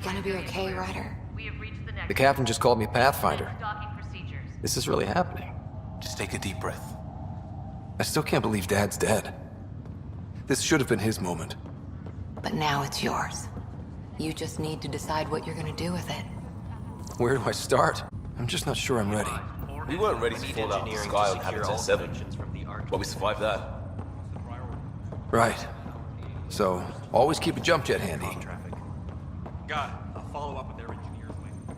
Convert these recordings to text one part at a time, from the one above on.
gonna be okay, Ryder? We have reached the The captain just called me Pathfinder. docking procedures. This is really happening. Just take a deep breath. I still can't believe Dad's dead. This should have been his moment. But now it's yours. You just need to decide what you're gonna do with it. Where do I start? I'm just not sure I'm ready. We weren't ready to fall out of the sky on Habitat 7, but we survived that. Right. So, always keep a jump jet handy. Got it. I'll follow up with their engineers later.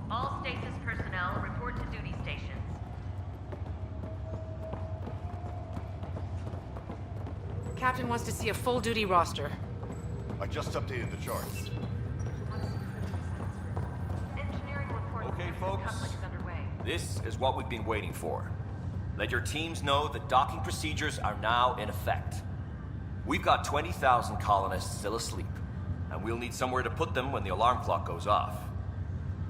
All stasis personnel report to duty stations. Captain wants to see a full duty roster. I just updated the charts. Engineering report. Okay, folks. Conflict is underway. This is what we've been waiting for. Let your teams know that docking procedures are now in effect. We've got 20,000 colonists still asleep, and we'll need somewhere to put them when the alarm clock goes off.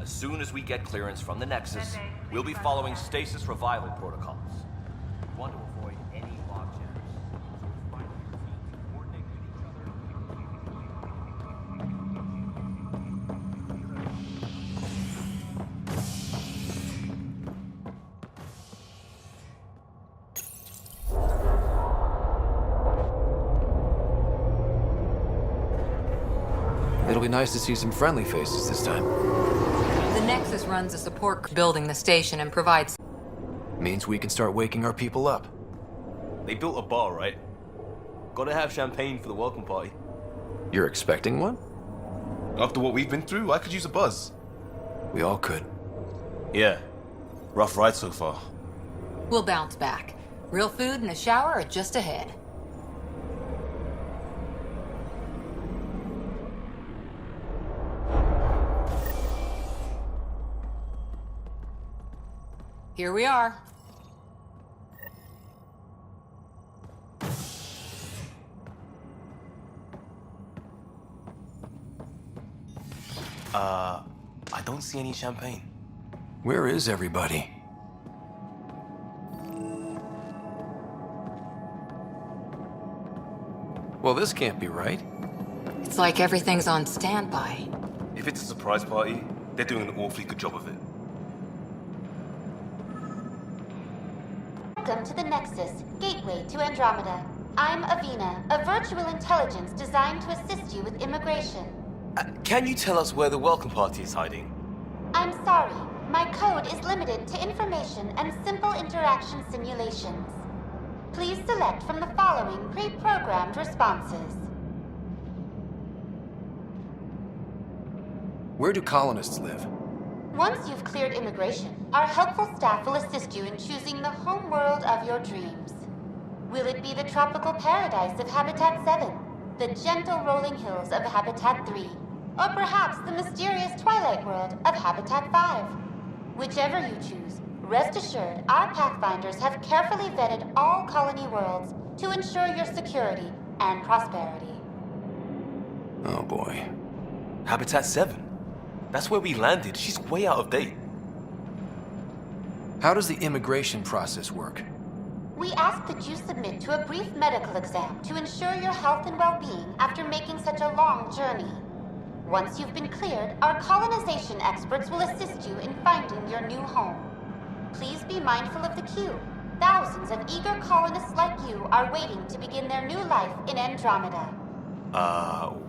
As soon as we get clearance from the Nexus, we'll be following stasis revival protocols. We want to avoid any logjams. So find your teams, coordinate with each other. It'll be nice to see some friendly faces this time. The Nexus runs a support building the station and provides... Means we can start waking our people up. They built a bar, right? Gotta have champagne for the welcome party. You're expecting one? After what we've been through, I could use a buzz. We all could. Yeah. Rough ride so far. We'll bounce back. Real food and a shower are just ahead. Here we are. I don't see any champagne. Where is everybody? Well, this can't be right. It's like everything's on standby. If it's a surprise party, they're doing an awfully good job of it. Welcome to the Nexus, gateway to Andromeda. I'm Avina, a virtual intelligence designed to assist you with immigration. Can you tell us where the welcome party is hiding? I'm sorry, my code is limited to information and simple interaction simulations. Please select from the following pre-programmed responses. Where do colonists live? Once you've cleared immigration, our helpful staff will assist you in choosing the home world of your dreams. Will it be the tropical paradise of Habitat 7, the gentle rolling hills of Habitat 3, or perhaps the mysterious twilight world of Habitat 5? Whichever you choose, rest assured our Pathfinders have carefully vetted all colony worlds to ensure your security and prosperity. Oh boy. Habitat 7? That's where we landed. She's way out of date. How does the immigration process work? We ask that you submit to a brief medical exam to ensure your health and well-being after making such a long journey. Once you've been cleared, our colonization experts will assist you in finding your new home. Please be mindful of the queue. Thousands of eager colonists like you are waiting to begin their new life in Andromeda.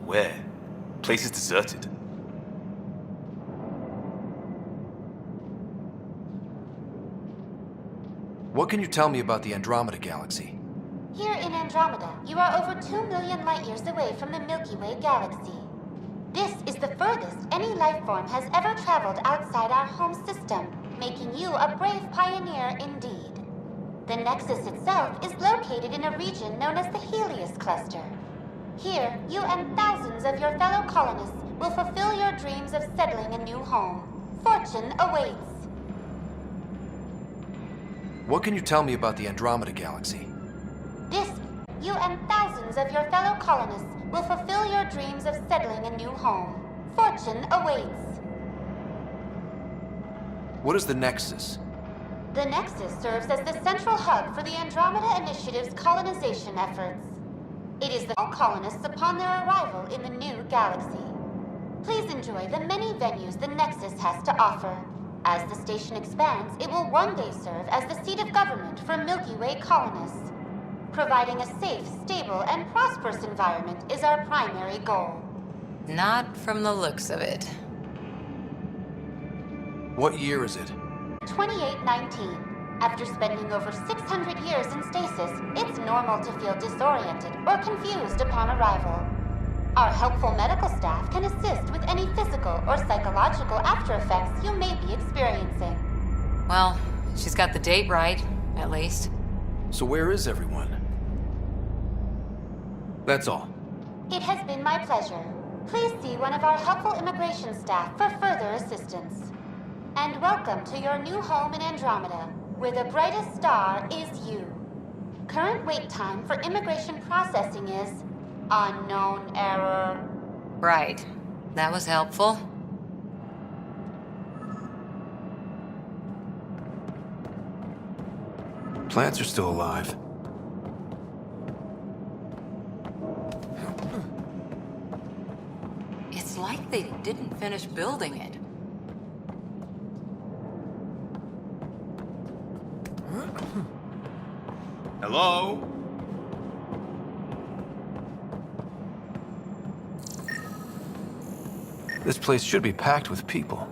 Where? Place is deserted. What can you tell me about the Andromeda Galaxy? Here in Andromeda, you are over 2 million light-years away from the Milky Way Galaxy. This is the furthest any life form has ever traveled outside our home system, making you a brave pioneer indeed. The Nexus itself is located in a region known as the Helios Cluster. Here, you and thousands of your fellow colonists will fulfill your dreams of settling a new home. Fortune awaits. What can you tell me about the Andromeda Galaxy? This, you and thousands of your fellow colonists will fulfill your dreams of settling a new home. Fortune awaits. What is the Nexus? The Nexus serves as the central hub for the Andromeda Initiative's colonization efforts. It is the colonists upon their arrival in the new galaxy. Please enjoy the many venues the Nexus has to offer. As the station expands, it will one day serve as the seat of government for Milky Way colonists. Providing a safe, stable, and prosperous environment is our primary goal. Not from the looks of it. What year is it? 2819. After spending over 600 years in stasis, it's normal to feel disoriented or confused upon arrival. Our helpful medical staff can assist with any physical or psychological after effects you may be experiencing. Well, she's got the date right, at least. So where is everyone? That's all. It has been my pleasure. Please see one of our helpful immigration staff for further assistance. And welcome to your new home in Andromeda, where the brightest star is you. Current wait time for immigration processing is unknown error. Right. That was helpful. Plants are still alive. It's like they didn't finish building it. Hello? This place should be packed with people.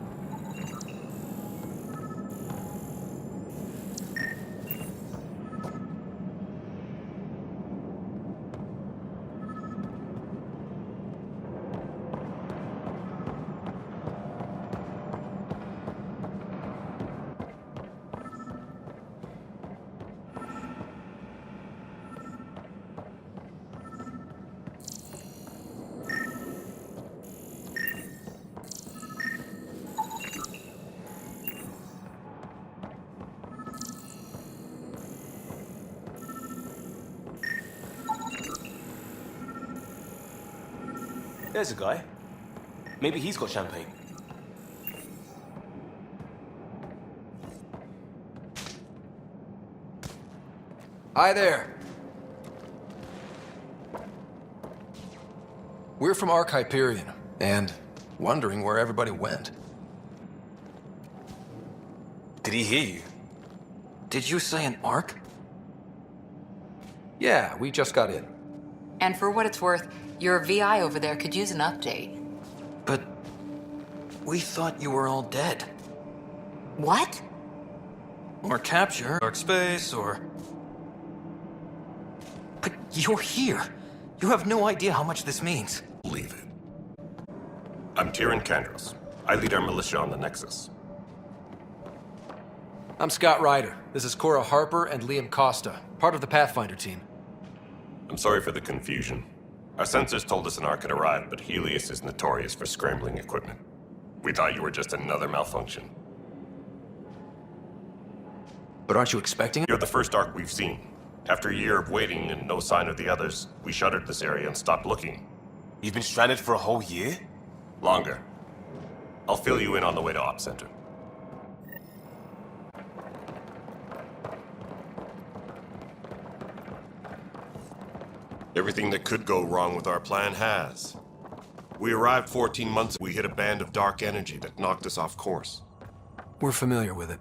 There's a guy. Maybe he's got champagne. Hi there. We're from Ark Hyperion, and wondering where everybody went. Did he hear you? Did you say an Ark? Yeah, we just got in. And for what it's worth, your VI over there could use an update. But we thought you were all dead. What? Or capture, or space, or... But you're here. You have no idea how much this means. Leave it. I'm Tyrion Kandros. I lead our militia on the Nexus. I'm Scott Ryder. This is Cora Harper and Liam Costa, part of the Pathfinder team. I'm sorry for the confusion. Our sensors told us an Ark had arrived, but Helios is notorious for scrambling equipment. We thought you were just another malfunction. But aren't you expecting it? You're the first Ark we've seen. After a year of waiting and no sign of the others, we shuttered this area and stopped looking. You've been stranded for a whole year? Longer. I'll fill you in on the way to Op Center. Everything that could go wrong with our plan has. We arrived 14 months ago. We hit a band of dark energy that knocked us off course. We're familiar with it.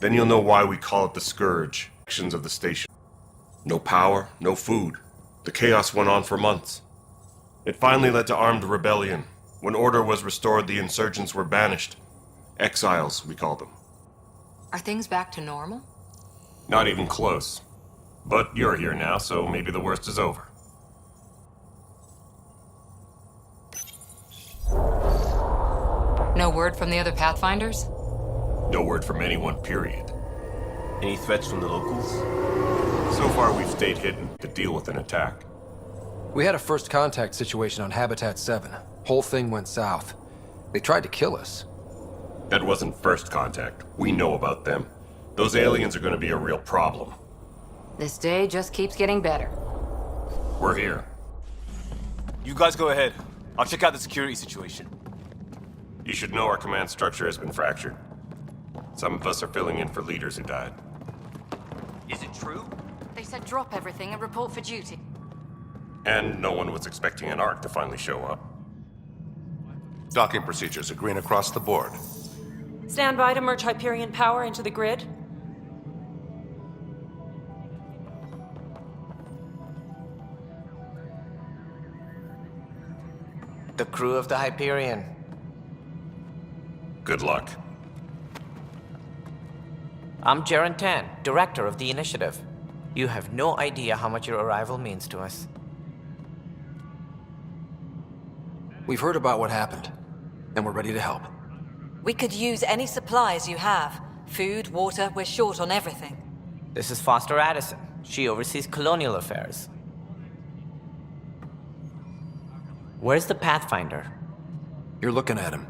Then you'll know why we call it the Scourge. Actions of the station. No power, no food. The chaos went on for months. It finally led to armed rebellion. When order was restored, the insurgents were banished. Exiles, we call them. Are things back to normal? Not even close. But you're here now, so maybe the worst is over. No word from the other Pathfinders? No word from anyone, period. Any threats from the locals? So far, we've stayed hidden to deal with an attack. We had a first contact situation on Habitat 7. Whole thing went south. They tried to kill us. That wasn't first contact. We know about them. Those aliens are going to be a real problem. This day just keeps getting better. We're here. You guys go ahead. I'll check out the security situation. You should know our command structure has been fractured. Some of us are filling in for leaders who died. Is it true? They said drop everything and report for duty. And no one was expecting an Ark to finally show up. Docking procedures are green across the board. Stand by to merge Hyperion power into the grid. The crew of the Hyperion. Good luck. I'm Jaren Tan, director of the Initiative. You have no idea how much your arrival means to us. We've heard about what happened, and we're ready to help. We could use any supplies you have. Food, water, we're short on everything. This is Foster Addison. She oversees colonial affairs. Where's the Pathfinder? You're looking at him.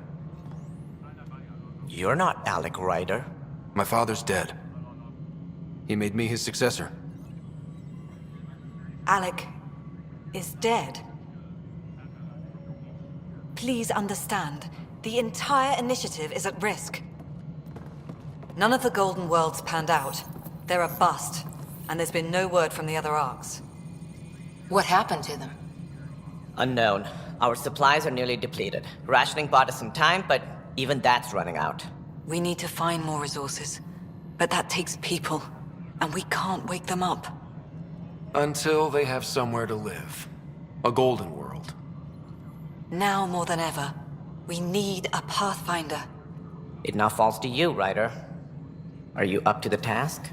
You're not Alec Ryder. My father's dead. He made me his successor. Alec is dead. Please understand, the entire initiative is at risk. None of the Golden Worlds panned out. They're a bust, and there's been no word from the other arcs. What happened to them? Unknown. Our supplies are nearly depleted. Rationing bought us some time, but even that's running out. We need to find more resources, but that takes people, and we can't wake them up. Until they have somewhere to live. A golden world. Now more than ever, we need a Pathfinder. It now falls to you, Ryder. Are you up to the task?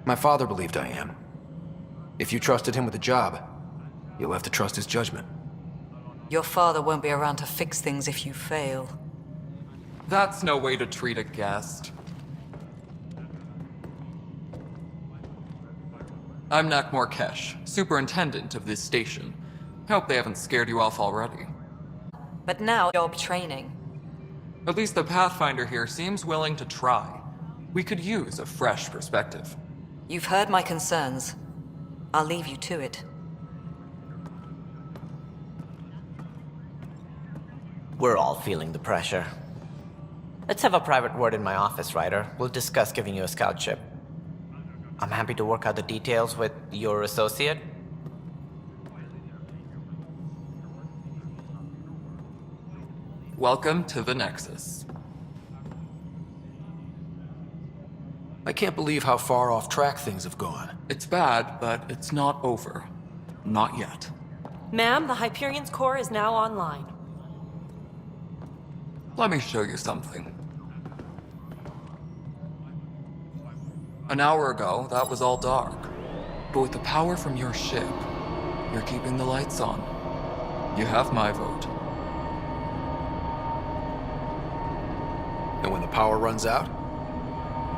My father believed I am. If you trusted him with a job, you'll have to trust his judgment. Your father won't be around to fix things if you fail. That's no way to treat a guest. I'm Nakmor Kesh, superintendent of this station. Hope they haven't scared you off already. But now, job training. At least the Pathfinder here seems willing to try. We could use a fresh perspective. You've heard my concerns. I'll leave you to it. We're all feeling the pressure. Let's have a private word in my office, Ryder. We'll discuss giving you a scout ship. I'm happy to work out the details with your associate. Welcome to the Nexus. I can't believe how far off track things have gone. It's bad, but it's not over. Not yet. Ma'am, the Hyperion's core is now online. Let me show you something. An hour ago, that was all dark. But with the power from your ship, you're keeping the lights on. You have my vote. And when the power runs out?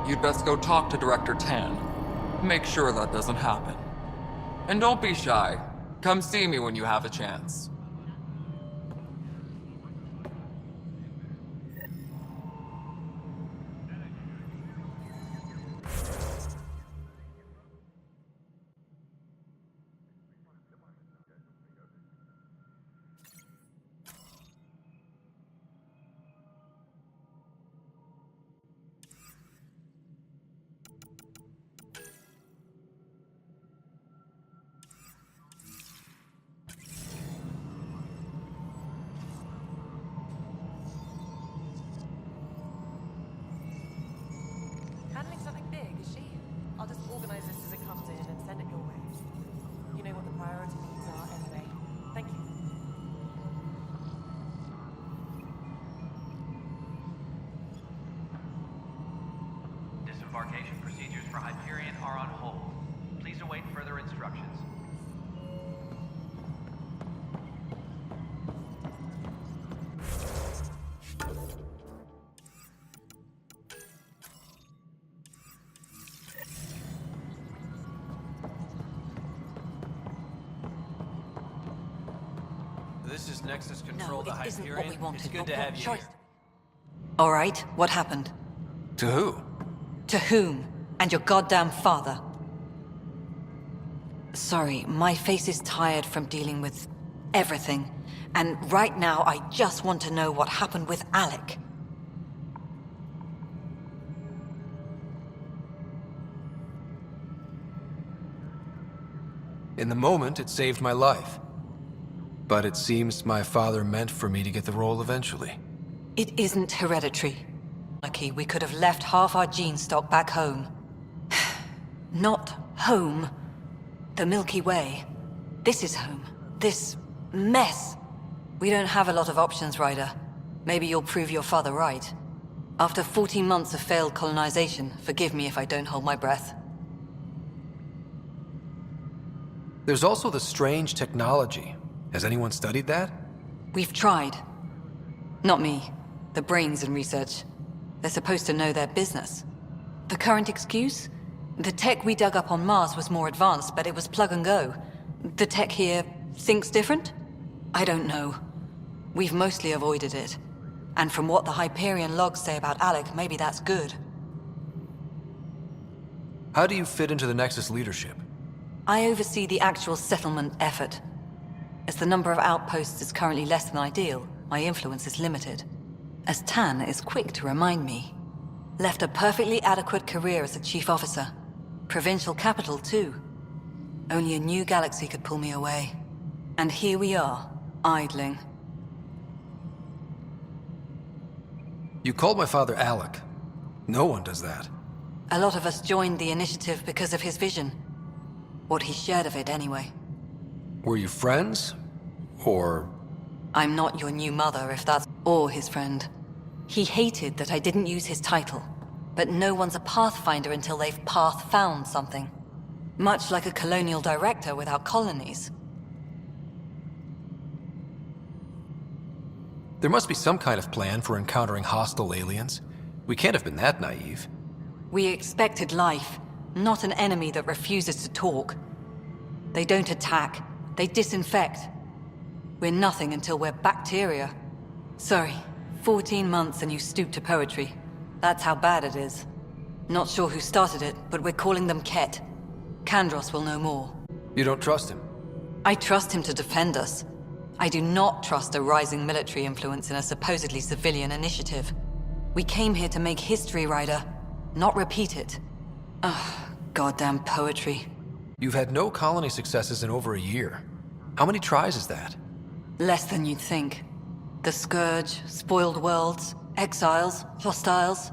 You'd best go talk to Director Tan. Make sure that doesn't happen. And don't be shy. Come see me when you have a chance. Handling something big, is she? I'll just organize this as it comes in and send it your way. You know what the priority needs are anyway. Thank you. Disembarkation procedures for Hyperion are on hold. Please await further instructions. This is Nexus Control to No, it isn't what we Hyperion. wanted. It's good Not to what have you choice. here. All right, what happened? To who? To whom? And your goddamn father. Sorry, my face is tired from dealing with everything. And right now, I just want to know what happened with Alec. In the moment, it saved my life. But it seems my father meant for me to get the role eventually. It isn't hereditary. Lucky we could have left half our gene stock back home. Not home. The Milky Way. This is home. This mess. We don't have a lot of options, Ryder. Maybe you'll prove your father right. After 14 months of failed colonization, forgive me if I don't hold my breath. There's also the strange technology. Has anyone studied that? We've tried. Not me. The brains in research. They're supposed to know their business. The current excuse? The tech we dug up on Mars was more advanced, but it was plug and go. The tech here thinks different? I don't know. We've mostly avoided it. And from what the Hyperion logs say about Alec, maybe that's good. How do you fit into the Nexus leadership? I oversee the actual settlement effort. As the number of outposts is currently less than ideal, my influence is limited. As Tan is quick to remind me. Left a perfectly adequate career as a chief officer. Provincial capital, too. Only a new galaxy could pull me away. And here we are, idling. You called my father Alec. No one does that. A lot of us joined the initiative because of his vision. What he shared of it, anyway. Were you friends? Or... I'm not your new mother, if that's... or his friend. He hated that I didn't use his title. But no one's a Pathfinder until they've path-found something. Much like a colonial director without colonies. There must be some kind of plan for encountering hostile aliens. We can't have been that naive. We expected life, not an enemy that refuses to talk. They don't attack, they disinfect. We're nothing until we're bacteria. Sorry, 14 months and you stoop to poetry. That's how bad it is. Not sure who started it, but we're calling them Kett. Kandros will know more. You don't trust him? I trust him to defend us. I do not trust a rising military influence in a supposedly civilian initiative. We came here to make history, Ryder, not repeat it. Ugh, goddamn poetry. You've had no colony successes in over a year. How many tries is that? Less than you'd think. The Scourge, spoiled worlds, exiles, hostiles.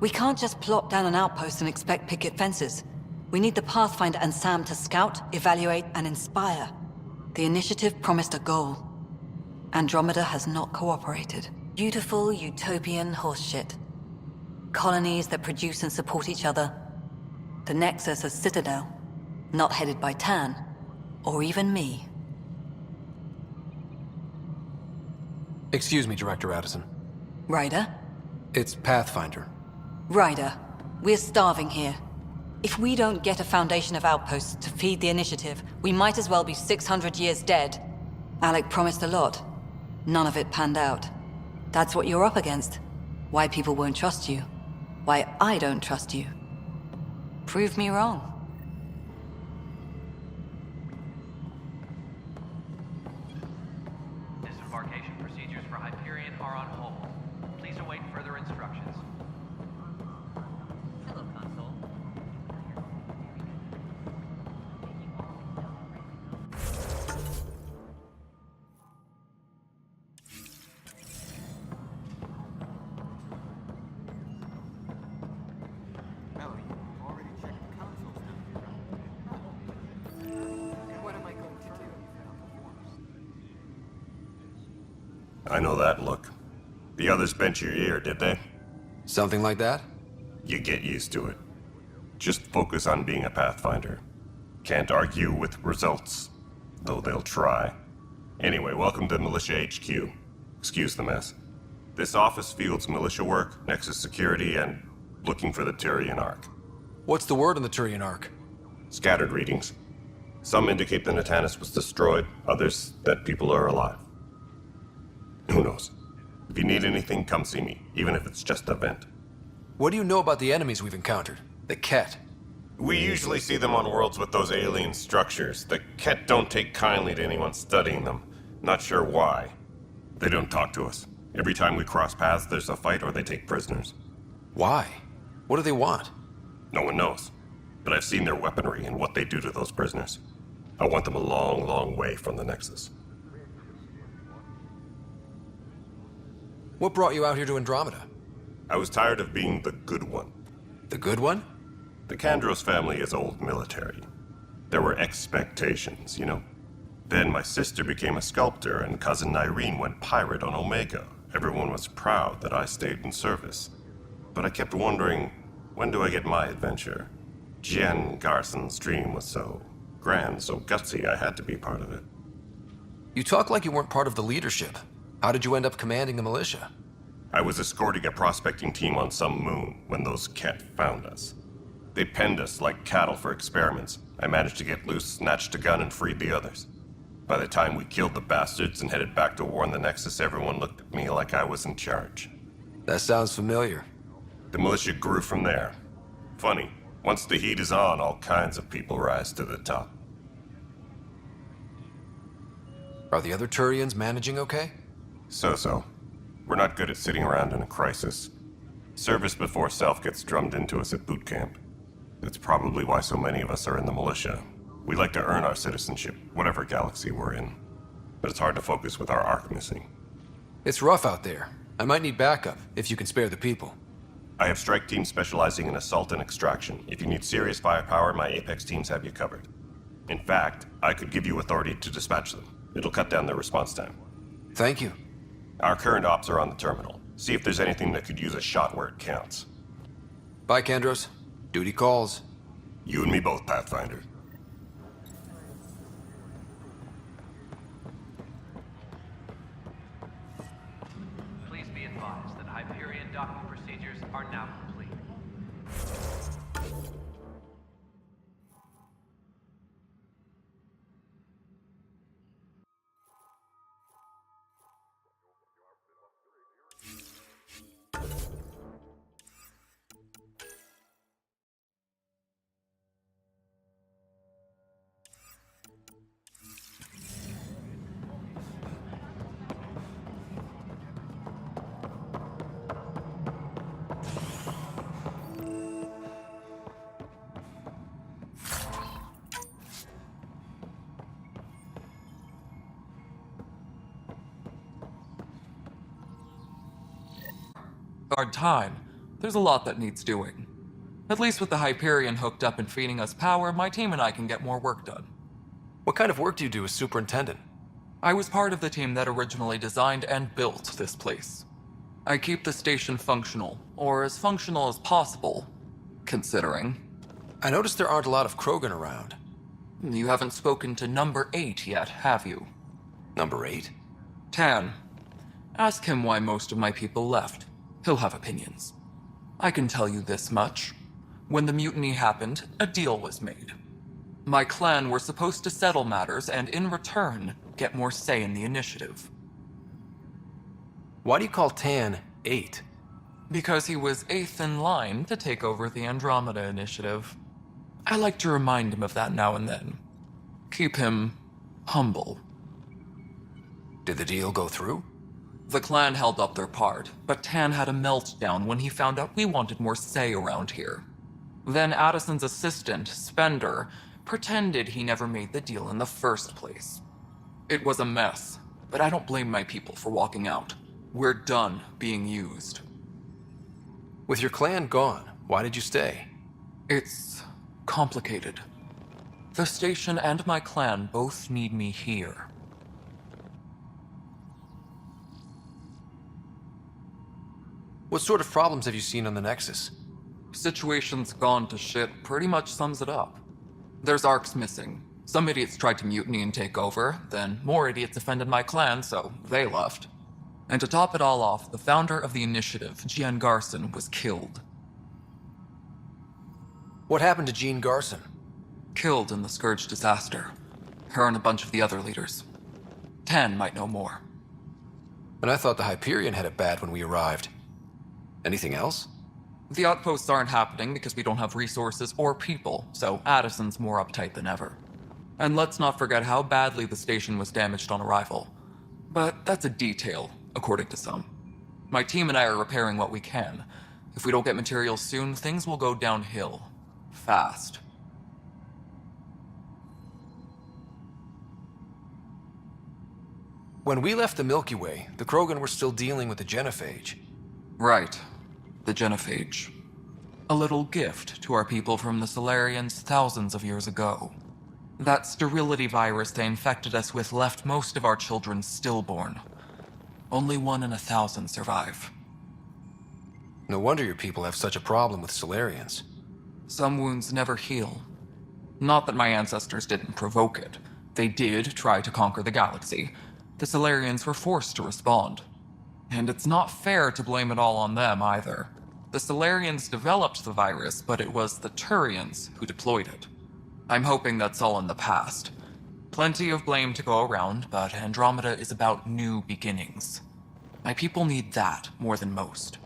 We can't just plop down an outpost and expect picket fences. We need the Pathfinder and Sam to scout, evaluate, and inspire. The initiative promised a goal. Andromeda has not cooperated. Beautiful utopian horseshit. Colonies that produce and support each other. The Nexus a citadel, not headed by Tan, or even me. Excuse me, Director Addison. Ryder? It's Pathfinder. Ryder, we're starving here. If we don't get a foundation of outposts to feed the initiative, we might as well be 600 years dead. Alec promised a lot. None of it panned out. That's what you're up against. Why people won't trust you. Why I don't trust you. Prove me wrong. Disembarkation procedures for Hyperion are on hold. Please await further instructions. Hello, console. I know that look. The others bent your ear, did they? Something like that? You get used to it. Just focus on being a Pathfinder. Can't argue with results, though they'll try. Anyway, welcome to Militia HQ. Excuse the mess. This office fields militia work, Nexus security, and looking for the Turian Ark. What's the word on the Turian Ark? Scattered readings. Some indicate the Natanus was destroyed, others that people are alive. Who knows? If you need anything, come see me, even if it's just a vent. What do you know about the enemies we've encountered? The Kett? We usually see them on worlds with those alien structures. The Kett don't take kindly to anyone studying them. Not sure why. They don't talk to us. Every time we cross paths, there's a fight or they take prisoners. Why? What do they want? No one knows. But I've seen their weaponry and what they do to those prisoners. I want them a long, long way from the Nexus. What brought you out here to Andromeda? I was tired of being the good one. The good one? The Kandros family is old military. There were expectations, you know? Then my sister became a sculptor and cousin Irene went pirate on Omega. Everyone was proud that I stayed in service. But I kept wondering, when do I get my adventure? Jen Garson's dream was so grand, so gutsy, I had to be part of it. You talk like you weren't part of the leadership. How did you end up commanding the militia? I was escorting a prospecting team on some moon when those kett found us. They penned us like cattle for experiments. I managed to get loose, snatched a gun, and freed the others. By the time we killed the bastards and headed back to war on the Nexus, everyone looked at me like I was in charge. That sounds familiar. The militia grew from there. Funny, once the heat is on, all kinds of people rise to the top. Are the other Turians managing okay? So-so. We're not good at sitting around in a crisis. Service before self gets drummed into us at boot camp. That's probably why so many of us are in the militia. We like to earn our citizenship, whatever galaxy we're in. But it's hard to focus with our arc missing. It's rough out there. I might need backup, if you can spare the people. I have strike teams specializing in assault and extraction. If you need serious firepower, my Apex teams have you covered. In fact, I could give you authority to dispatch them. It'll cut down their response time. Thank you. Our current ops are on the terminal. See if there's anything that could use a shot where it counts. Bye, Kandros. Duty calls. You and me both, Pathfinder. Please be advised that Hyperion docking procedures are now complete. Hard time. There's a lot that needs doing. At least with the Hyperion hooked up and feeding us power, my team and I can get more work done. What kind of work do you do as superintendent? I was part of the team that originally designed and built this place. I keep the station functional, or as functional as possible, considering. I noticed there aren't a lot of Krogan around. You haven't spoken to number 8 yet, have you? Number 8? Tan. Ask him why most of my people left. He'll have opinions. I can tell you this much. When the mutiny happened, a deal was made. My clan were supposed to settle matters and, in return, get more say in the initiative. Why do you call Tan 8? Because he was 8th in line to take over the Andromeda Initiative. I like to remind him of that now and then. Keep him humble. Did the deal go through? The clan held up their part, but Tan had a meltdown when he found out we wanted more say around here. Then Addison's assistant, Spender, pretended he never made the deal in the first place. It was a mess, but I don't blame my people for walking out. We're done being used. With your clan gone, why did you stay? It's complicated. The station and my clan both need me here. What sort of problems have you seen on the Nexus? Situation's gone to shit pretty much sums it up. There's arcs missing. Some idiots tried to mutiny and take over, then more idiots offended my clan, so they left. And to top it all off, the founder of the initiative, Jean Garson, was killed. What happened to Jean Garson? Killed in the Scourge disaster. Her and a bunch of the other leaders. Tan might know more. And I thought the Hyperion had it bad when we arrived. Anything else? The outposts aren't happening because we don't have resources or people, so Addison's more uptight than ever. And let's not forget how badly the station was damaged on arrival. But that's a detail, according to some. My team and I are repairing what we can. If we don't get materials soon, things will go downhill. Fast. When we left the Milky Way, the Krogan were still dealing with the genophage. Right. The genophage. A little gift to our people from the Solarians thousands of years ago. That sterility virus they infected us with left most of our children stillborn. Only 1 in 1,000 survive. No wonder your people have such a problem with Solarians. Some wounds never heal. Not that my ancestors didn't provoke it. They did try to conquer the galaxy. The Solarians were forced to respond. And it's not fair to blame it all on them either. The Solarians developed the virus, but it was the Turians who deployed it. I'm hoping that's all in the past. Plenty of blame to go around, but Andromeda is about new beginnings. My people need that more than most.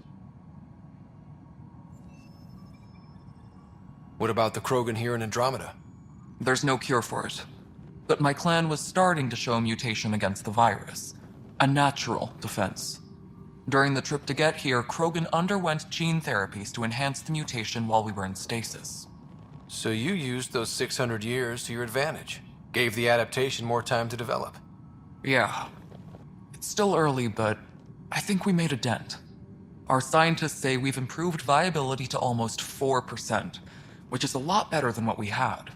What about the Krogan here in Andromeda? There's no cure for it. But my clan was starting to show mutation against the virus. A natural defense. During the trip to get here, Krogan underwent gene therapies to enhance the mutation while we were in stasis. So you used those 600 years to your advantage. Gave the adaptation more time to develop. Yeah. It's still early, but I think we made a dent. Our scientists say we've improved viability to almost 4%, which is a lot better than what we had.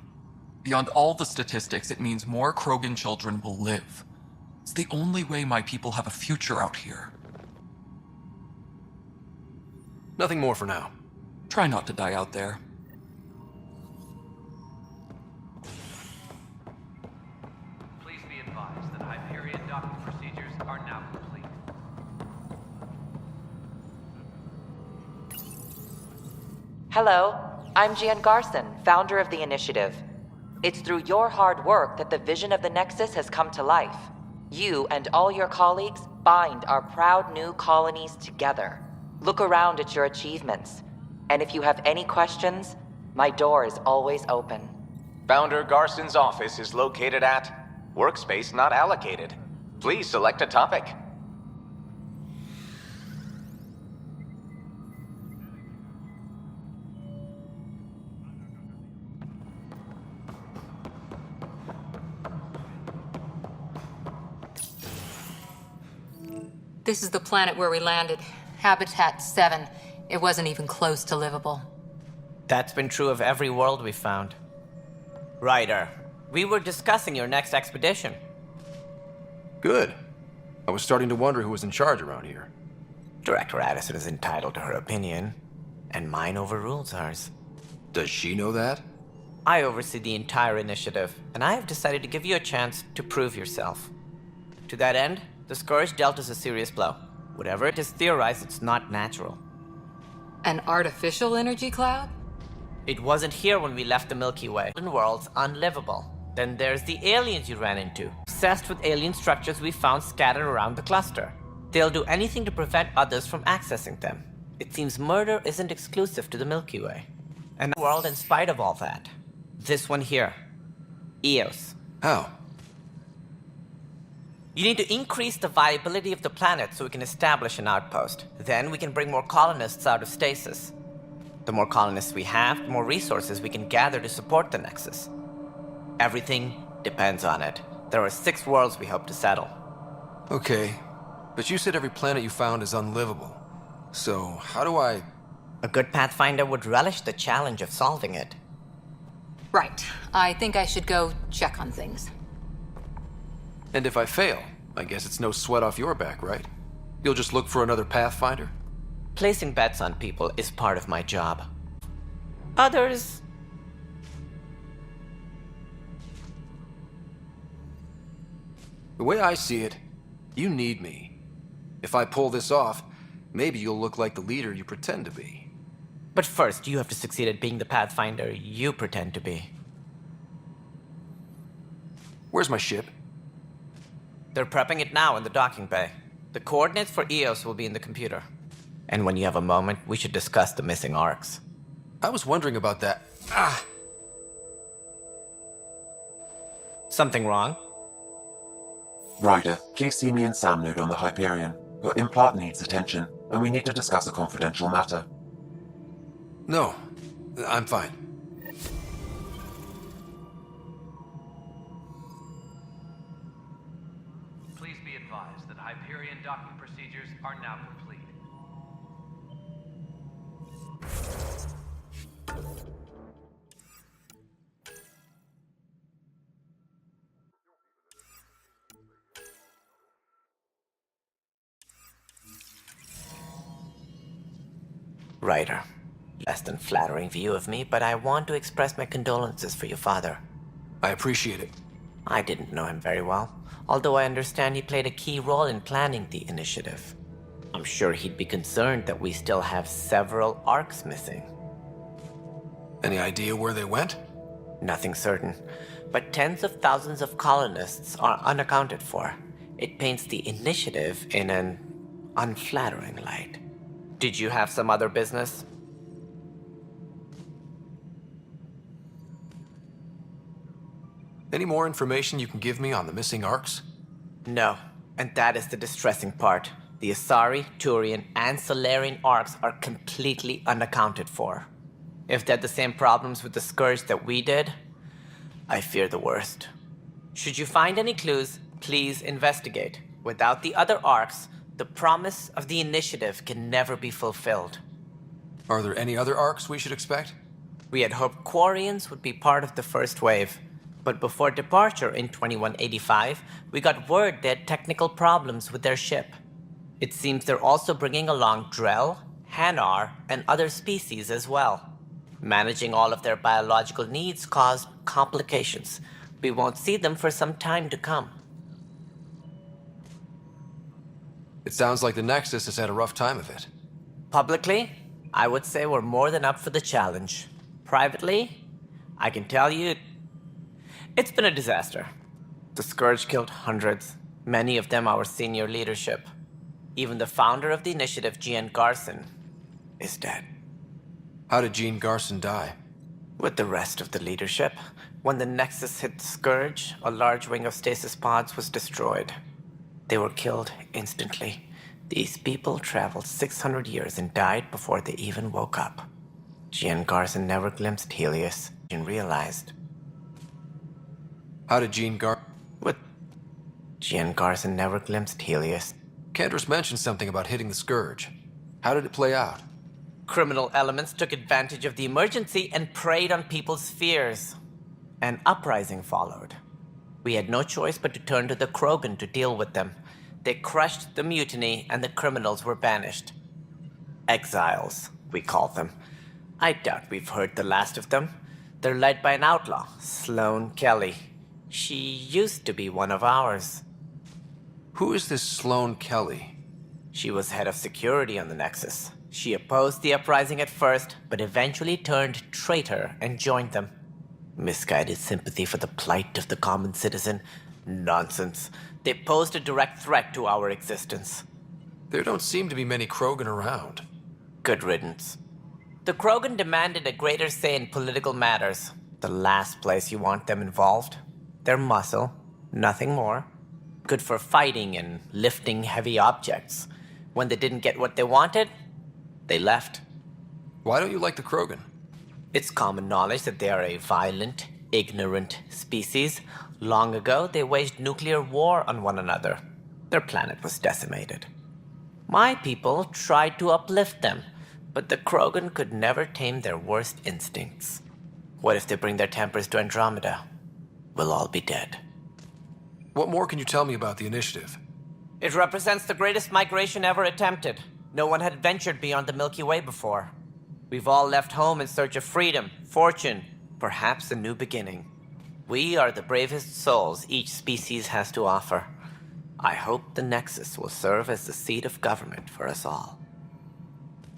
Beyond all the statistics, it means more Krogan children will live. It's the only way my people have a future out here. Nothing more for now. Try not to die out there. Please be advised that Hyperion docking procedures are now complete. Hello, I'm Gian Garson, founder of the Initiative. It's through your hard work that the vision of the Nexus has come to life. You and all your colleagues bind our proud new colonies together. Look around at your achievements. And if you have any questions, my door is always open. Founder Garson's office is located at Workspace Not Allocated. Please select a topic. This is the planet where we landed. Habitat 7. It wasn't even close to livable. That's been true of every world we've found. Ryder, we were discussing your next expedition. Good. I was starting to wonder who was in charge around here. Director Addison is entitled to her opinion, and mine overrules ours. Does she know that? I oversee the entire initiative, and I have decided to give you a chance to prove yourself. To that end, the Scourge dealt us a serious blow. Whatever it is theorized, it's not natural. An artificial energy cloud? It wasn't here when we left the Milky Way. The world's unlivable. Then there's the aliens you ran into. Obsessed with alien structures we found scattered around the cluster. They'll do anything to prevent others from accessing them. It seems murder isn't exclusive to the Milky Way. And the world in spite of all that. This one here. Eos. How? You need to increase the viability of the planet so we can establish an outpost. Then we can bring more colonists out of stasis. The more colonists we have, the more resources we can gather to support the Nexus. Everything depends on it. There are 6 worlds we hope to settle. Okay, but you said every planet you found is unlivable. So, how do I... A good Pathfinder would relish the challenge of solving it. Right. I think I should go check on things. And if I fail, I guess it's no sweat off your back, right? You'll just look for another Pathfinder? Placing bets on people is part of my job. Others... The way I see it, you need me. If I pull this off, maybe you'll look like the leader you pretend to be. But first, you have to succeed at being the Pathfinder you pretend to be. Where's my ship? They're prepping it now in the docking bay. The coordinates for Eos will be in the computer. And when you have a moment, we should discuss the missing arcs. I was wondering about that. Something wrong? Ryder, please see me and Sam Node on the Hyperion. Your implant needs attention, and we need to discuss a confidential matter. No, I'm fine. Please be advised that Hyperion docking procedures are now complete. Ryder. Less than flattering view of me, but I want to express my condolences for your father. I appreciate it. I didn't know him very well, although I understand he played a key role in planning the initiative. I'm sure he'd be concerned that we still have several arcs missing. Any idea where they went? Nothing certain, but tens of thousands of colonists are unaccounted for. It paints the initiative in an unflattering light. Did you have some other business? Any more information you can give me on the missing arcs? No, and that is the distressing part. The Asari, Turian, and Solarian arcs are completely unaccounted for. If they had the same problems with the Scourge that we did, I fear the worst. Should you find any clues, please investigate. Without the other arcs, the promise of the initiative can never be fulfilled. Are there any other arcs we should expect? We had hoped Quarians would be part of the first wave, but before departure in 2185, we got word they had technical problems with their ship. It seems they're also bringing along Drell, Hanar, and other species as well. Managing all of their biological needs caused complications. We won't see them for some time to come. It sounds like the Nexus has had a rough time of it. Publicly, I would say we're more than up for the challenge. Privately, I can tell you, it's been a disaster. The Scourge killed hundreds, many of them our senior leadership. Even the founder of the initiative, Gian Garson, is dead. How did Jean Garson die? With the rest of the leadership. When the Nexus hit the Scourge, a large wing of stasis pods was destroyed. They were killed instantly. These people traveled 600 years and died before they even woke up. Gian Garson never glimpsed Helios and realized. How did Gian Garson never glimpsed Helios. Cantor's mentioned something about hitting the Scourge. How did it play out? Criminal elements took advantage of the emergency and preyed on people's fears. An uprising followed. We had no choice but to turn to the Krogan to deal with them. They crushed the mutiny and the criminals were banished. Exiles, we call them. I doubt we've heard the last of them. They're led by an outlaw, Sloane Kelly. She used to be one of ours. Who is this Sloane Kelly? She was head of security on the Nexus. She opposed the uprising at first, but eventually turned traitor and joined them. Misguided sympathy for the plight of the common citizen? Nonsense. They posed a direct threat to our existence. There don't seem to be many Krogan around. Good riddance. The Krogan demanded a greater say in political matters. The last place you want them involved. Their muscle, nothing more. Good for fighting and lifting heavy objects. When they didn't get what they wanted, they left. Why don't you like the Krogan? It's common knowledge that they are a violent, ignorant species. Long ago, they waged nuclear war on one another. Their planet was decimated. My people tried to uplift them, but the Krogan could never tame their worst instincts. What if they bring their tempers to Andromeda? We'll all be dead. What more can you tell me about the initiative? It represents the greatest migration ever attempted. No one had ventured beyond the Milky Way before. We've all left home in search of freedom, fortune, perhaps a new beginning. We are the bravest souls each species has to offer. I hope the Nexus will serve as the seat of government for us all.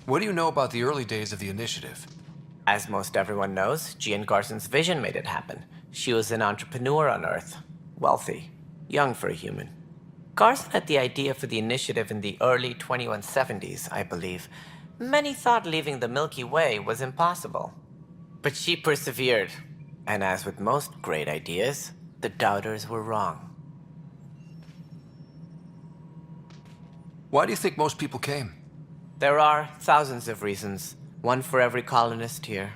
What do you know about the early days of the initiative? As most everyone knows, Gian Garson's vision made it happen. She was an entrepreneur on Earth. Wealthy. Young for a human. Garson had the idea for the initiative in the early 2170s, I believe. Many thought leaving the Milky Way was impossible. But she persevered. And as with most great ideas, the doubters were wrong. Why do you think most people came? There are thousands of reasons, one for every colonist here.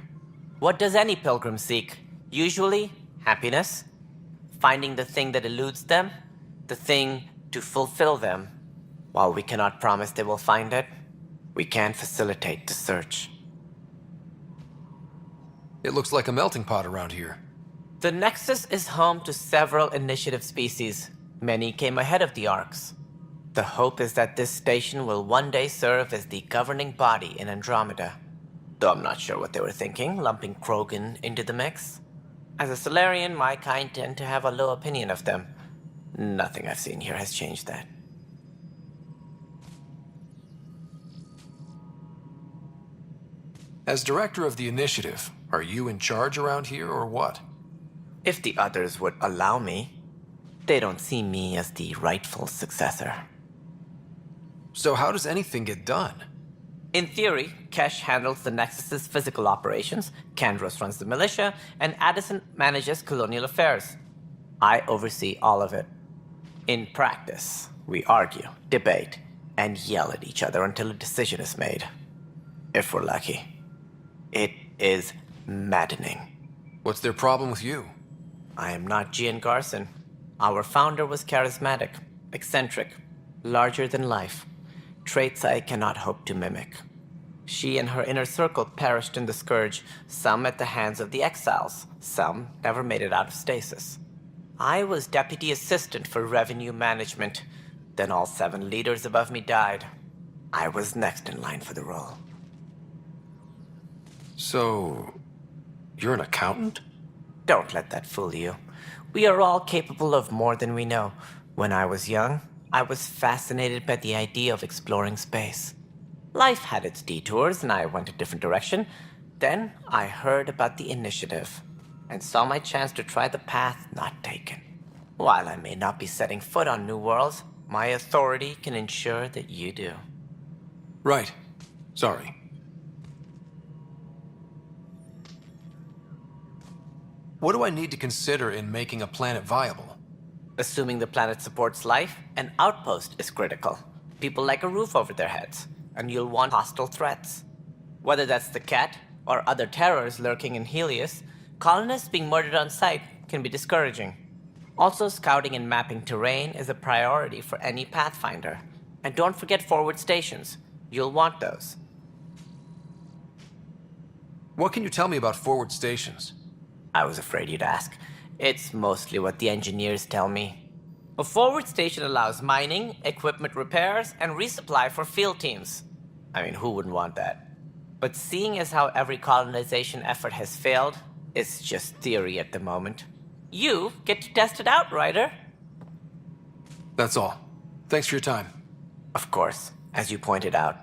What does any pilgrim seek? Usually, happiness. Finding the thing that eludes them, the thing to fulfill them. While we cannot promise they will find it, we can facilitate the search. It looks like a melting pot around here. The Nexus is home to several initiative species. Many came ahead of the Arks. The hope is that this station will one day serve as the governing body in Andromeda. Though I'm not sure what they were thinking, lumping Krogan into the mix. As a Solarian, my kind tend to have a low opinion of them. Nothing I've seen here has changed that. As director of the initiative, are you in charge around here or what? If the others would allow me, they don't see me as the rightful successor. So how does anything get done? In theory, Kesh handles the Nexus's physical operations, Kandros runs the militia, and Addison manages colonial affairs. I oversee all of it. In practice, we argue, debate, and yell at each other until a decision is made. If we're lucky. It is maddening. What's their problem with you? I am not Gian Garson. Our founder was charismatic, eccentric, larger than life. Traits I cannot hope to mimic. She and her inner circle perished in the Scourge, some at the hands of the Exiles, some never made it out of stasis. I was deputy assistant for revenue management. Then all 7 leaders above me died. I was next in line for the role. So, you're an accountant? Don't let that fool you. We are all capable of more than we know. When I was young, I was fascinated by the idea of exploring space. Life had its detours, and I went a different direction. Then I heard about the Initiative, and saw my chance to try the path not taken. While I may not be setting foot on new worlds, my authority can ensure that you do. Right. Sorry. What do I need to consider in making a planet viable? Assuming the planet supports life, an outpost is critical. People like a roof over their heads, and you'll want hostile threats. Whether that's the kett or other terrors lurking in Helios, colonists being murdered on sight can be discouraging. Also, scouting and mapping terrain is a priority for any Pathfinder. And don't forget forward stations. You'll want those. What can you tell me about forward stations? I was afraid you'd ask. It's mostly what the engineers tell me. A forward station allows mining, equipment repairs, and resupply for field teams. I mean, who wouldn't want that? But seeing as how every colonization effort has failed, it's just theory at the moment. You get to test it out, Ryder. That's all. Thanks for your time. Of course, as you pointed out,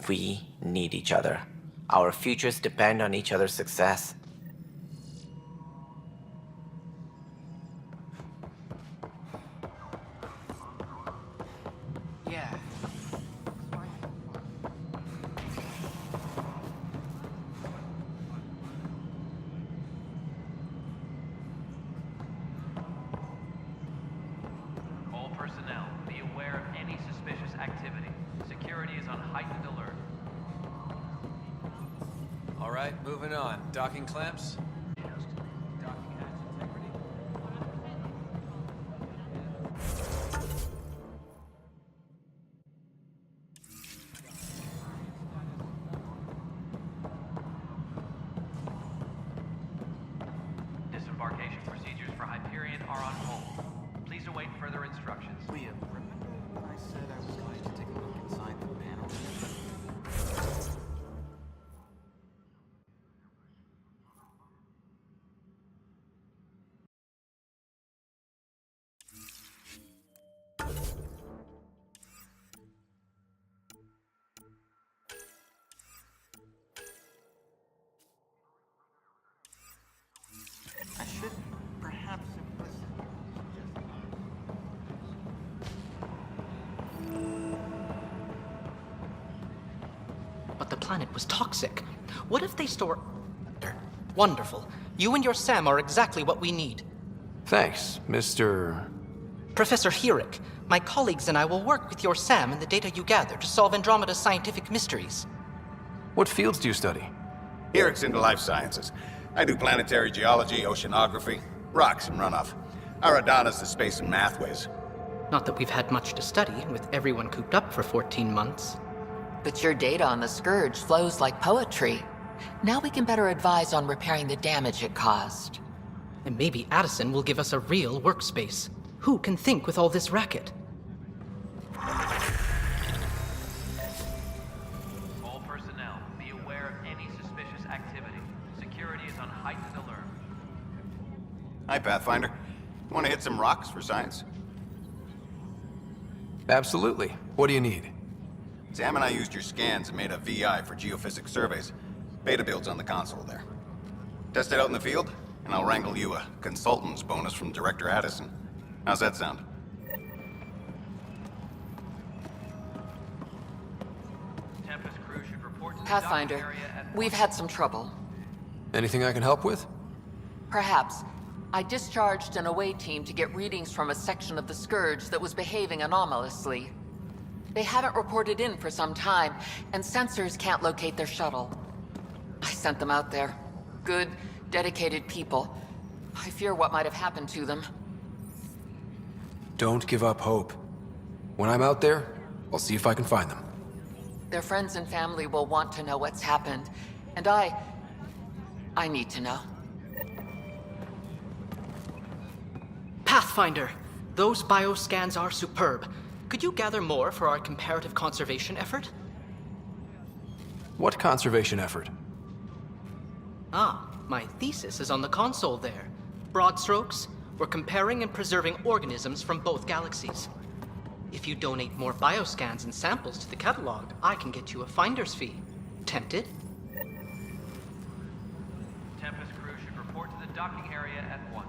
we need each other. Our futures depend on each other's success. Yeah. All personnel, be aware of any suspicious activity. Security is on heightened alert. All right, moving on. Docking clamps? Disembarkation procedures for Hyperion are on hold. Please await further instructions. Liam, remember when I said I was going to take a look inside the panel? I should perhaps implicitly suggest. But the planet was toxic. What if they store... Wonderful. You and your Sam are exactly what we need. Thanks, Mr... Professor Herrick, my colleagues and I will work with your Sam and the data you gather to solve Andromeda's scientific mysteries. What fields do you study? Herrick's into life sciences. I do planetary geology, oceanography, rocks and runoff. Aradana's the space and math whiz. Not that we've had much to study, with everyone cooped up for 14 months. But your data on the Scourge flows like poetry. Now we can better advise on repairing the damage it caused. And maybe Addison will give us a real workspace. Who can think with all this racket? All personnel, be aware of any suspicious activity. Security is on heightened alert. Hi, Pathfinder. Want to hit some rocks for science? Absolutely. What do you need? Sam and I used your scans and made a VI for geophysics surveys. Beta builds on the console there. Test it out in the field, and I'll wrangle you a consultant's bonus from Director Addison. How's that sound? Tempest crew should report to the Pathfinder, docking area at we've had some trouble. Anything I can help with? Perhaps. I discharged an away team to get readings from a section of the Scourge that was behaving anomalously. They haven't reported in for some time, and sensors can't locate their shuttle. I sent them out there. Good, dedicated people. I fear what might have happened to them. Don't give up hope. When I'm out there, I'll see if I can find them. Their friends and family will want to know what's happened, and I need to know. Pathfinder! Those bioscans are superb. Could you gather more for our comparative conservation effort? What conservation effort? Ah, my thesis is on the console there. Broad strokes, we're comparing and preserving organisms from both galaxies. If you donate more bioscans and samples to the catalog, I can get you a finder's fee. Tempted? Tempest crew should report to the docking area at once.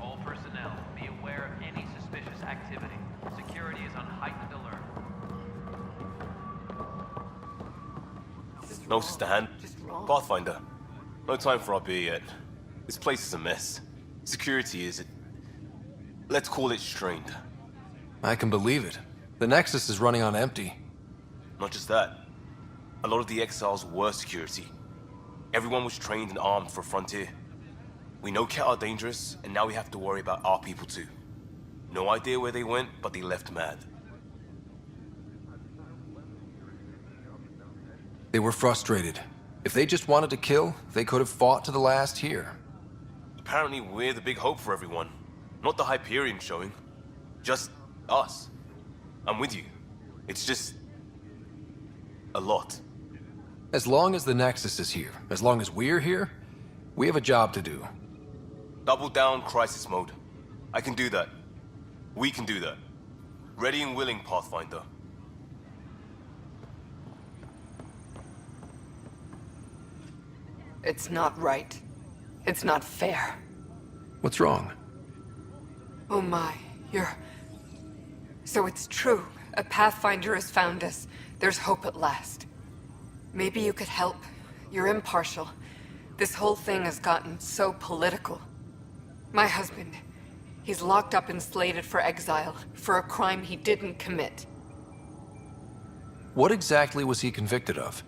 All personnel, be aware of any suspicious activity. Security is on heightened alert. No, Sister Han. Pathfinder. No time for our beer yet. This place is a mess. Security is... let's call it strained. I can believe it. The Nexus is running on empty. Not just that. A lot of the exiles were security. Everyone was trained and armed for Frontier. We know kett are dangerous, and now we have to worry about our people too. No idea where they went, but they left mad. They were frustrated. If they just wanted to kill, they could have fought to the last here. Apparently we're the big hope for everyone. Not the Hyperion showing. Just us. I'm with you. It's just... a lot. As long as the Nexus is here, as long as we're here, we have a job to do. Double down crisis mode. I can do that. We can do that. Ready and willing, Pathfinder. It's not right. It's not fair. What's wrong? Oh my, So it's true. A Pathfinder has found us. There's hope at last. Maybe you could help. You're impartial. This whole thing has gotten so political. My husband, he's locked up and slated for exile for a crime he didn't commit. What exactly was he convicted of?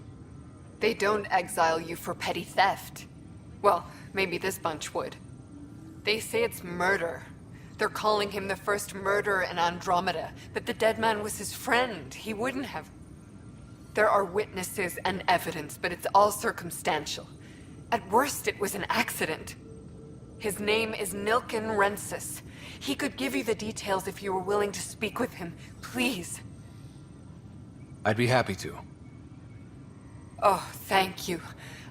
They don't exile you for petty theft. Well, maybe this bunch would. They say it's murder. They're calling him the first murderer in Andromeda, but the dead man was his friend. He wouldn't have. There are witnesses and evidence, but it's all circumstantial. At worst, it was an accident. His name is Nilken Rensis. He could give you the details if you were willing to speak with him. Please. I'd be happy to. Oh, thank you.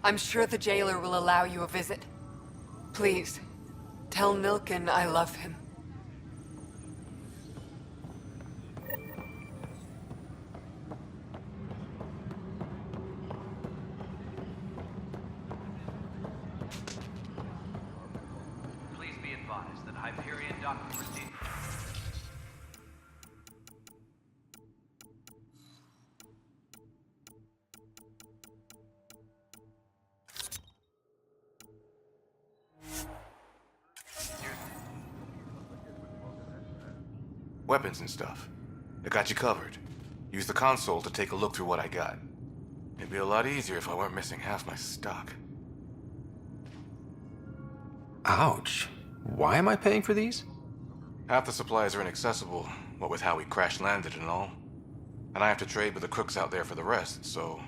I'm sure the jailer will allow you a visit. Please, tell Nilken I love him. Please be advised that Hyperion docking procedure... Weapons and stuff. I got you covered. Use the console to take a look through what I got. It'd be a lot easier if I weren't missing half my stock. Ouch. Why am I paying for these? Half the supplies are inaccessible, what with how we crash-landed and all. And I have to trade with the crooks out there for the rest, so...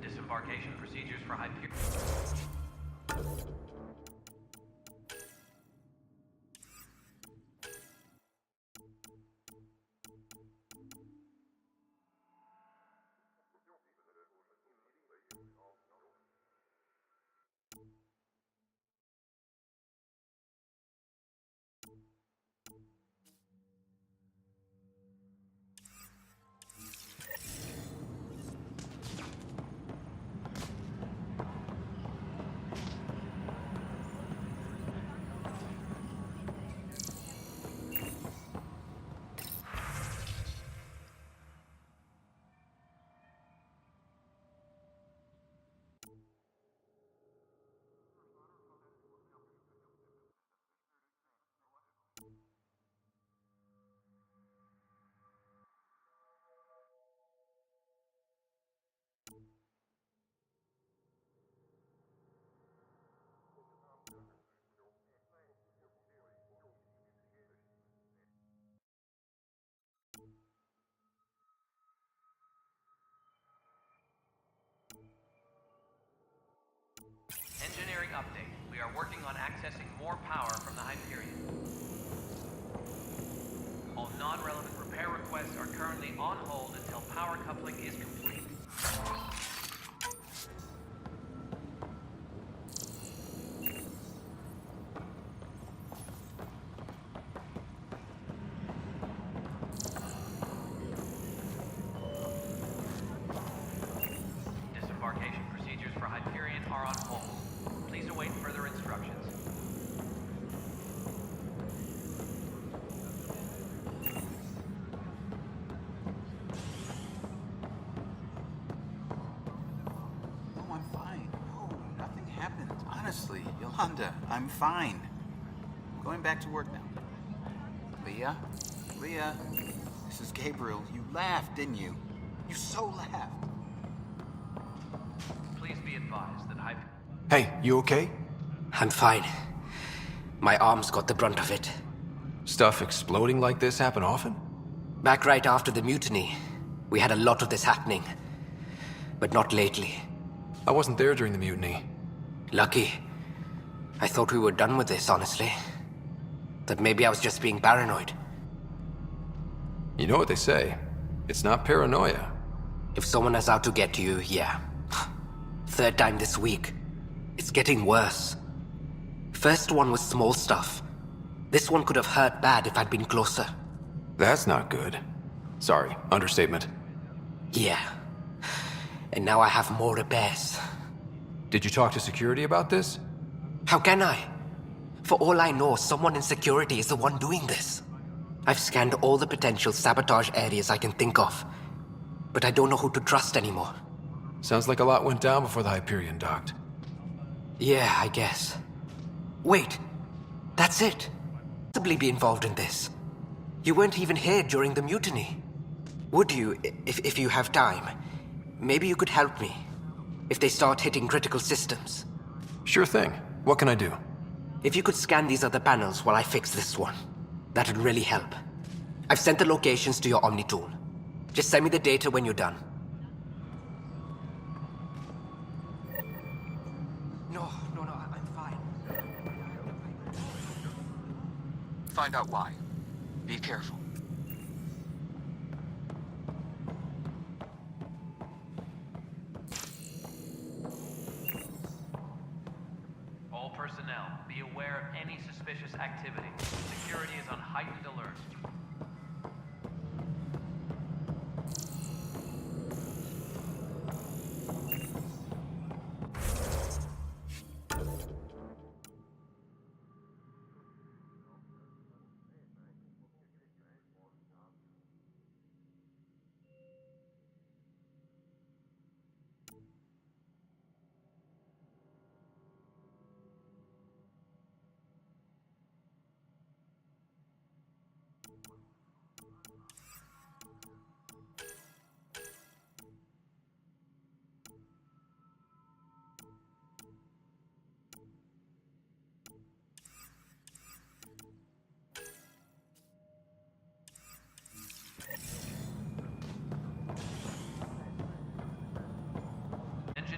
Disembarkation procedures for Hyperion. Engineering update. We are working on accessing more power from the Hyperion. All non-relevant repair requests are currently on hold until power coupling is complete. Disembarkation procedures for Hyperion are on hold. Please await further instructions. No, I'm fine. No, nothing happened. Honestly, Yolanda, I'm fine. I'm going back to work now. Leah? Leah? This is Gabriel. You laughed, didn't you? You so laughed. Please be advised that Hey, you okay? I'm fine. My arms got the brunt of it. Stuff exploding like this happen often? Back right after the mutiny, we had a lot of this happening. But not lately. I wasn't there during the mutiny. Lucky. I thought we were done with this, honestly. That maybe I was just being paranoid. You know what they say. It's not paranoia. If someone is out to get you, yeah. Third time this week. It's getting worse. First one was small stuff. This one could have hurt bad if I'd been closer. That's not good. Sorry, understatement. Yeah. And now I have more repairs. Did you talk to security about this? How can I? For all I know, someone in security is the one doing this. I've scanned all the potential sabotage areas I can think of. But I don't know who to trust anymore. Sounds like a lot went down before the Hyperion docked. Yeah, I guess. Wait. That's it. Possibly be involved in this. You weren't even here during the mutiny. Would you, if you have time? Maybe you could help me. If they start hitting critical systems. Sure thing. What can I do? If you could scan these other panels while I fix this one, that'd really help. I've sent the locations to your Omni tool. Just send me the data when you're done. No, I'm fine. Find out why. Be careful. all personnel be aware of any suspicious activity. Security is on heightened alert.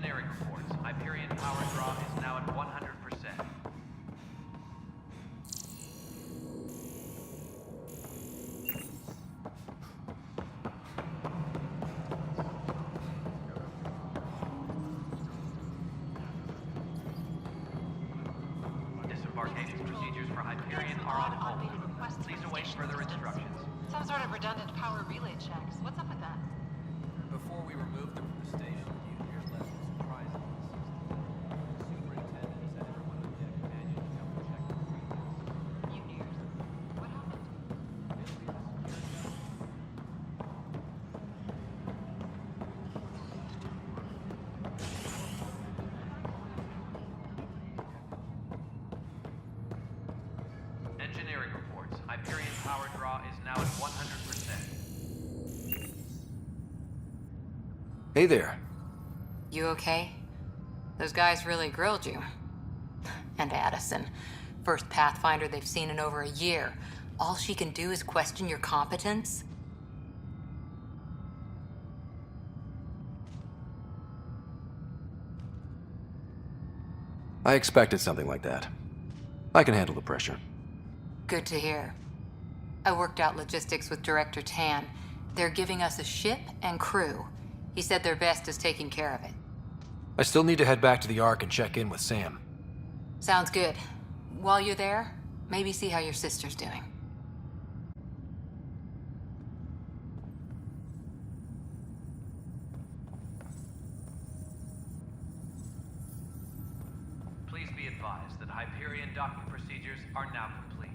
Engineering reports. Hyperion power draw is now at 100%. Disembarkation procedures for Hyperion are on hold. Please await further instructions. Some sort of redundant power relay checks. What's up with that? Before we removed them from the station, the engineers left a surprise on the system. The superintendent said everyone on deck companion to double check the freezers. Mutineers? What happened? Engineering reports. Hyperion power draw is now at 100%. Hey there. You okay? Those guys really grilled you. And Addison. First Pathfinder they've seen in over a year. All she can do is question your competence? I expected something like that. I can handle the pressure. Good to hear. I worked out logistics with Director Tan. They're giving us a ship and crew. He said their best is taking care of it. I still need to head back to the Ark and check in with Sam. Sounds good. While you're there, maybe see how your sister's doing. Please be advised that Hyperion docking procedures are now complete.